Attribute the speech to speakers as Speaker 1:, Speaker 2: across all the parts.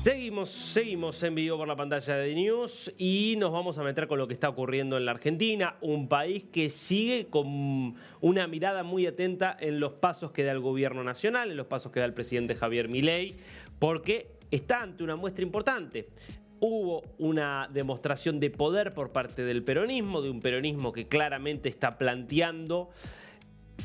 Speaker 1: Seguimos en vivo por la pantalla de News y nos vamos a meter con lo que está ocurriendo en la Argentina, un país que sigue con una mirada muy atenta en los pasos que da el gobierno nacional, en los pasos que da el presidente Javier Milei, porque está ante una muestra importante. Hubo una demostración de poder por parte del peronismo, de un peronismo que claramente está planteando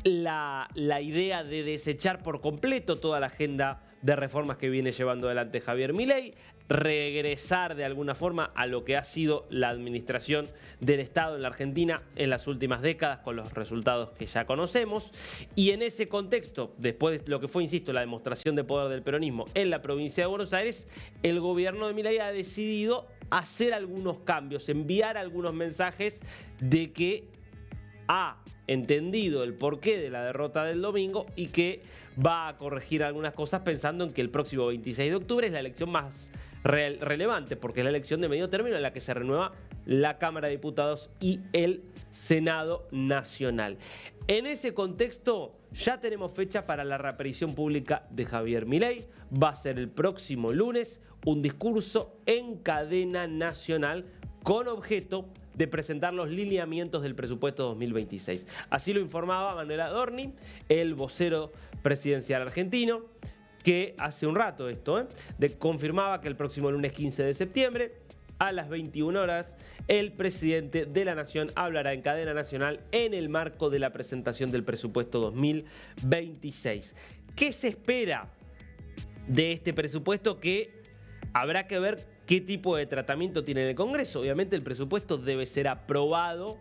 Speaker 1: la idea de desechar por completo toda la agenda de reformas que viene llevando adelante Javier Milei, regresar de alguna forma a lo que ha sido la administración del Estado en la Argentina en las últimas décadas con los resultados que ya conocemos. Y en ese contexto, después de lo que fue, insisto, la demostración de poder del peronismo en la provincia de Buenos Aires, el gobierno de Milei ha decidido hacer algunos cambios, enviar algunos mensajes de que ha entendido el porqué de la derrota del domingo y que va a corregir algunas cosas pensando en que el próximo 26 de octubre es la elección más relevante, porque es la elección de medio término en la que se renueva la Cámara de Diputados y el Senado Nacional. En ese contexto ya tenemos fecha para la reaparición pública de Javier Milei. Va a ser el próximo lunes un discurso en cadena nacional con objeto de presentar los lineamientos del presupuesto 2026. Así lo informaba Manuel Adorni, el vocero presidencial argentino, que hace un rato confirmaba que el próximo lunes 15 de septiembre, a las 21 horas, el presidente de la Nación hablará en cadena nacional en el marco de la presentación del presupuesto 2026. ¿Qué se espera de este presupuesto? Que habrá que ver qué tipo de tratamiento tiene en el Congreso. Obviamente el presupuesto debe ser aprobado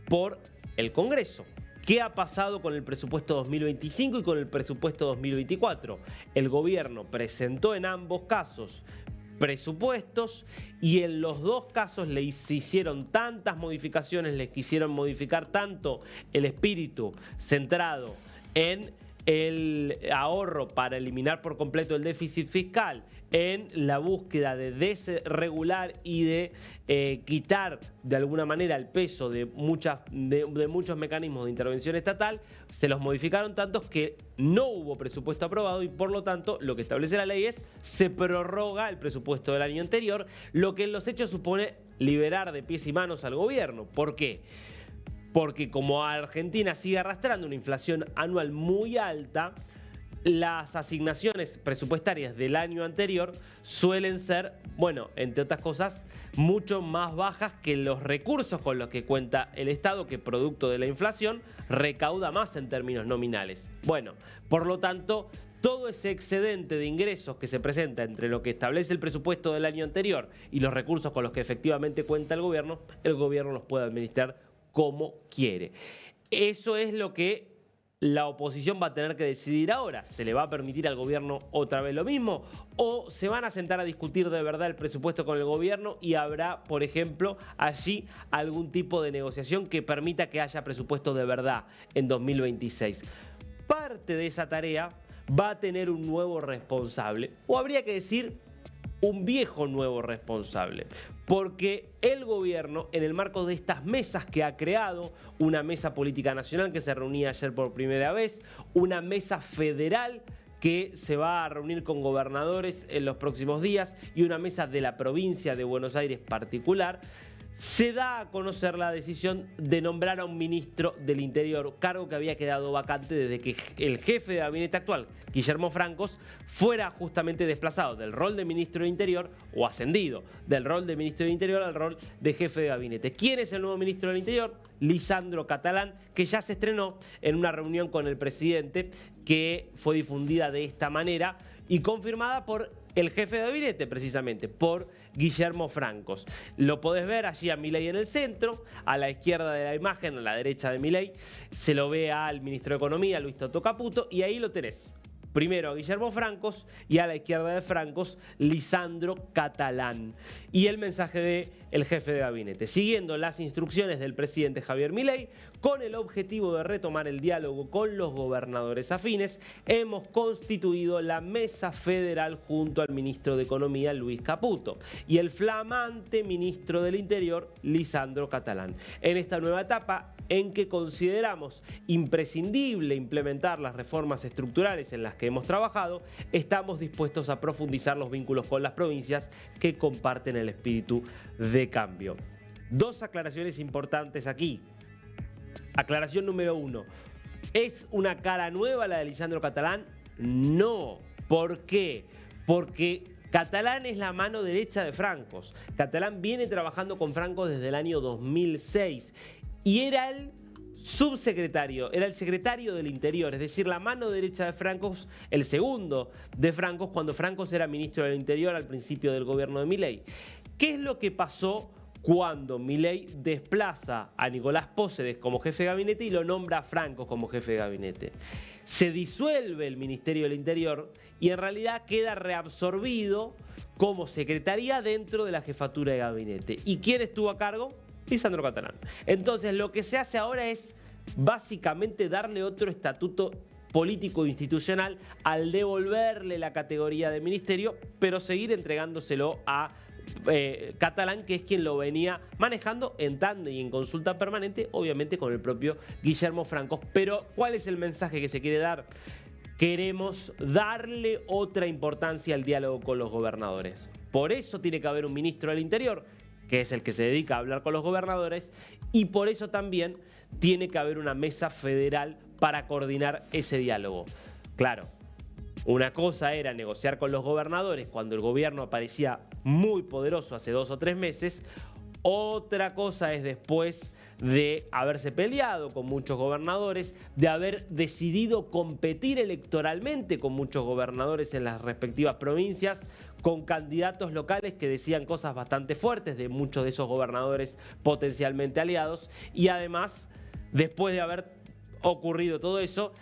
Speaker 1: por el Congreso. ¿Qué ha pasado con el presupuesto 2025 y con el presupuesto 2024? El gobierno presentó en ambos casos presupuestos y en los dos casos le hicieron tantas modificaciones, les quisieron modificar tanto el espíritu centrado en el ahorro para eliminar por completo el déficit fiscal, en la búsqueda de desregular y de quitar de alguna manera el peso de muchos mecanismos de intervención estatal, se los modificaron tantos que no hubo presupuesto aprobado y por lo tanto lo que establece la ley es se prorroga el presupuesto del año anterior, lo que en los hechos supone liberar de pies y manos al gobierno. ¿Por qué? Porque como Argentina sigue arrastrando una inflación anual muy alta, las asignaciones presupuestarias del año anterior suelen ser, entre otras cosas, mucho más bajas que los recursos con los que cuenta el Estado, que producto de la inflación recauda más en términos nominales. Por lo tanto, todo ese excedente de ingresos que se presenta entre lo que establece el presupuesto del año anterior y los recursos con los que efectivamente cuenta el gobierno los puede administrar como quiere. Eso es lo que la oposición va a tener que decidir ahora. ¿Se le va a permitir al gobierno otra vez lo mismo? ¿O se van a sentar a discutir de verdad el presupuesto con el gobierno y habrá, por ejemplo, allí algún tipo de negociación que permita que haya presupuesto de verdad en 2026? Parte de esa tarea va a tener un nuevo responsable, o habría que decir un viejo nuevo responsable, porque el gobierno, en el marco de estas mesas que ha creado, una mesa política nacional que se reunía ayer por primera vez, una mesa federal que se va a reunir con gobernadores en los próximos días y una mesa de la provincia de Buenos Aires particular, se da a conocer la decisión de nombrar a un ministro del Interior, cargo que había quedado vacante desde que el jefe de gabinete actual, Guillermo Francos, fuera justamente desplazado del rol de ministro de Interior o ascendido del rol de ministro de Interior al rol de jefe de gabinete. ¿Quién es el nuevo ministro del Interior? Lisandro Catalán, que ya se estrenó en una reunión con el presidente que fue difundida de esta manera y confirmada por el jefe de gabinete, precisamente, por Guillermo Francos. Lo podés ver allí a Milei en el centro, a la izquierda de la imagen, a la derecha de Milei, se lo ve al ministro de Economía, Luis Toto Caputo, y ahí lo tenés. Primero a Guillermo Francos y a la izquierda de Francos, Lisandro Catalán. Y el mensaje del jefe de gabinete, siguiendo las instrucciones del presidente Javier Milei, con el objetivo de retomar el diálogo con los gobernadores afines, hemos constituido la mesa federal junto al ministro de Economía, Luis Caputo, y el flamante ministro del Interior, Lisandro Catalán. En esta nueva etapa, en que consideramos imprescindible implementar las reformas estructurales en las que hemos trabajado, estamos dispuestos a profundizar los vínculos con las provincias que comparten el espíritu de cambio. Dos aclaraciones importantes aquí. Aclaración número 1. ¿Es una cara nueva la de Lisandro Catalán? No. ¿Por qué? Porque Catalán es la mano derecha de Francos. Catalán viene trabajando con Francos desde el año 2006 y era el subsecretario, era el secretario del Interior, es decir, la mano derecha de Francos, el segundo de Francos, cuando Francos era ministro del Interior al principio del gobierno de Milei. ¿Qué es lo que pasó cuando Milei desplaza a Nicolás Pósedes como jefe de gabinete y lo nombra a Francos como jefe de gabinete? Se disuelve el Ministerio del Interior y en realidad queda reabsorbido como secretaría dentro de la jefatura de gabinete. ¿Y quién estuvo a cargo? Lisandro Catalán. Entonces lo que se hace ahora es básicamente darle otro estatuto político e institucional al devolverle la categoría de ministerio, pero seguir entregándoselo a Catalán, que es quien lo venía manejando en tándem y en consulta permanente, obviamente con el propio Guillermo Francos. Pero ¿cuál es el mensaje que se quiere dar? Queremos darle otra importancia al diálogo con los gobernadores. Por eso tiene que haber un ministro del Interior, que es el que se dedica a hablar con los gobernadores, y por eso también tiene que haber una mesa federal para coordinar ese diálogo. Claro, una cosa era negociar con los gobernadores cuando el gobierno parecía muy poderoso hace 2 o 3 meses, otra cosa es después de haberse peleado con muchos gobernadores, de haber decidido competir electoralmente con muchos gobernadores en las respectivas provincias, con candidatos locales que decían cosas bastante fuertes de muchos de esos gobernadores potencialmente aliados, y además, después de haber ocurrido todo eso,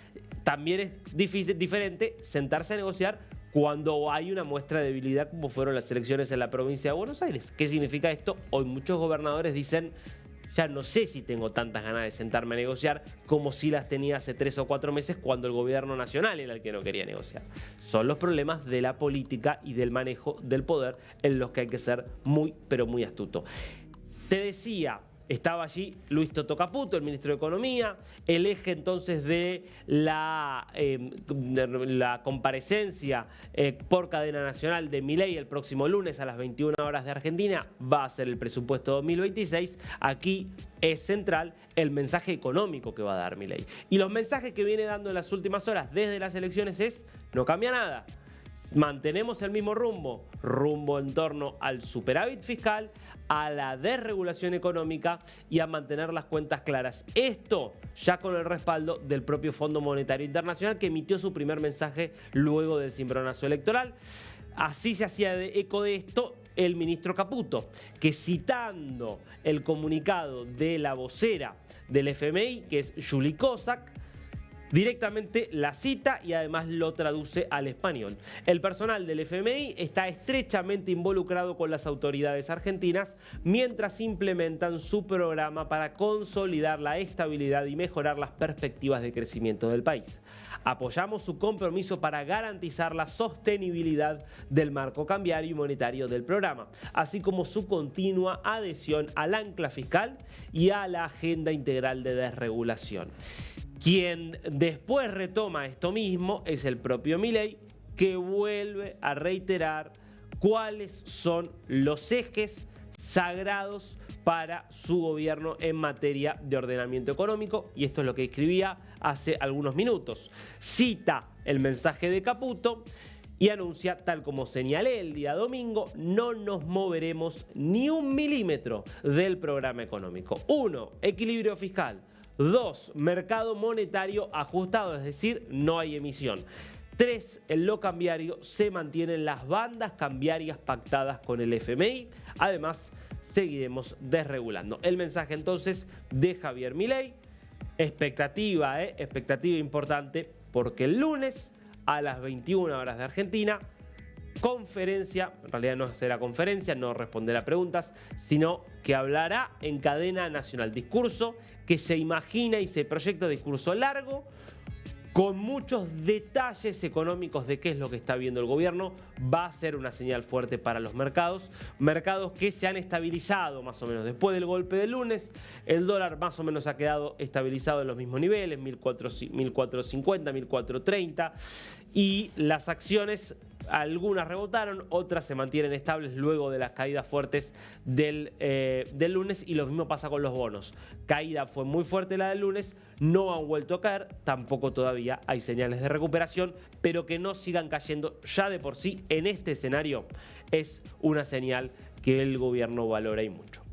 Speaker 1: también es diferente sentarse a negociar cuando hay una muestra de debilidad como fueron las elecciones en la provincia de Buenos Aires. ¿Qué significa esto? Hoy muchos gobernadores dicen: ya no sé si tengo tantas ganas de sentarme a negociar como si las tenía hace 3 o 4 meses cuando el gobierno nacional era el que no quería negociar. Son los problemas de la política y del manejo del poder en los que hay que ser muy, pero muy astuto. Te decía, estaba allí Luis Toto Caputo, el ministro de Economía, el eje entonces de la comparecencia por cadena nacional de Milei el próximo lunes a las 21 horas de Argentina va a ser el presupuesto 2026. Aquí es central el mensaje económico que va a dar Milei. Y los mensajes que viene dando en las últimas horas desde las elecciones es: no cambia nada. Mantenemos el mismo rumbo en torno al superávit fiscal, a la desregulación económica y a mantener las cuentas claras. Esto ya con el respaldo del propio Fondo Monetario Internacional, que emitió su primer mensaje luego del cimbronazo electoral. Así se hacía eco de esto el ministro Caputo, que citando el comunicado de la vocera del FMI, que es Julie Kozak, directamente la cita y además lo traduce al español. El personal del FMI está estrechamente involucrado con las autoridades argentinas mientras implementan su programa para consolidar la estabilidad y mejorar las perspectivas de crecimiento del país. Apoyamos su compromiso para garantizar la sostenibilidad del marco cambiario y monetario del programa, así como su continua adhesión al ancla fiscal y a la agenda integral de desregulación. Quien después retoma esto mismo es el propio Milei, que vuelve a reiterar cuáles son los ejes sagrados para su gobierno en materia de ordenamiento económico, y esto es lo que escribía hace algunos minutos. Cita el mensaje de Caputo y anuncia, tal como señalé el día domingo: no nos moveremos ni 1 milímetro del programa económico. 1. Equilibrio fiscal. 2. Mercado monetario ajustado, es decir, no hay emisión. 3. En lo cambiario se mantienen las bandas cambiarias pactadas con el FMI. Además, seguiremos desregulando. El mensaje entonces de Javier Milei. Expectativa importante, porque el lunes a las 21 horas de Argentina, conferencia, en realidad no será conferencia, no responderá preguntas, sino que hablará en cadena nacional. Discurso que se imagina y se proyecta, discurso largo, con muchos detalles económicos de qué es lo que está viendo el gobierno. Va a ser una señal fuerte para los mercados que se han estabilizado más o menos después del golpe del lunes. El dólar más o menos ha quedado estabilizado en los mismos niveles, 1.450, 1.430, y las acciones, algunas rebotaron, otras se mantienen estables luego de las caídas fuertes del lunes, y lo mismo pasa con los bonos. Caída fue muy fuerte la del lunes, no han vuelto a caer, tampoco todavía hay señales de recuperación, pero que no sigan cayendo ya de por sí en este escenario es una señal que el gobierno valora y mucho.